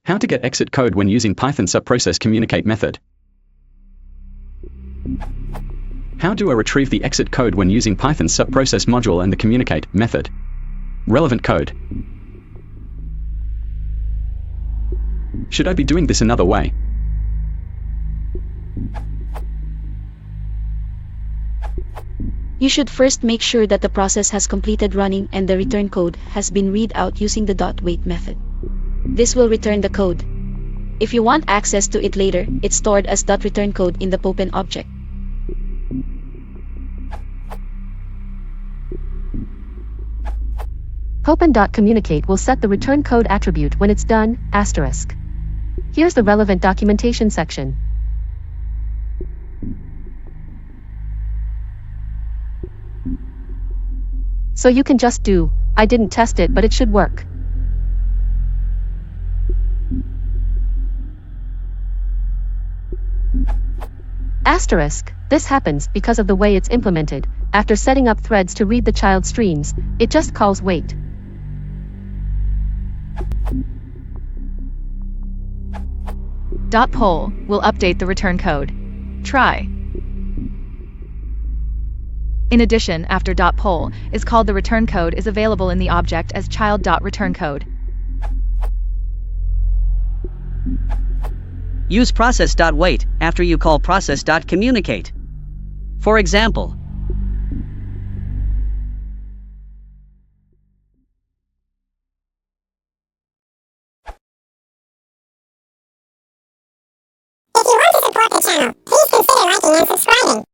How to get exit code when using Python subprocess communicate method. How do I retrieve the exit code when using Python subprocess module and the communicate method? Relevant code. Should I be doing this another way? You should first make sure that the process has completed running and the return code has been read out using the .wait method. This will return the code. If you want access to it later, it's stored as .return code in the Popen object. Popen.communicate will set the return code attribute when it's done, *. Here's the relevant documentation section. So you can just do, I didn't test it but it should work. *. This happens because of the way it's implemented. After setting up threads to read the child streams, it just calls wait. .poll will update the return code. Try. In addition, after .poll is called, the return code is available in the object as child.returnCode. Use process.wait after you call process.communicate. For example, if you want to support the channel, please consider liking and subscribing.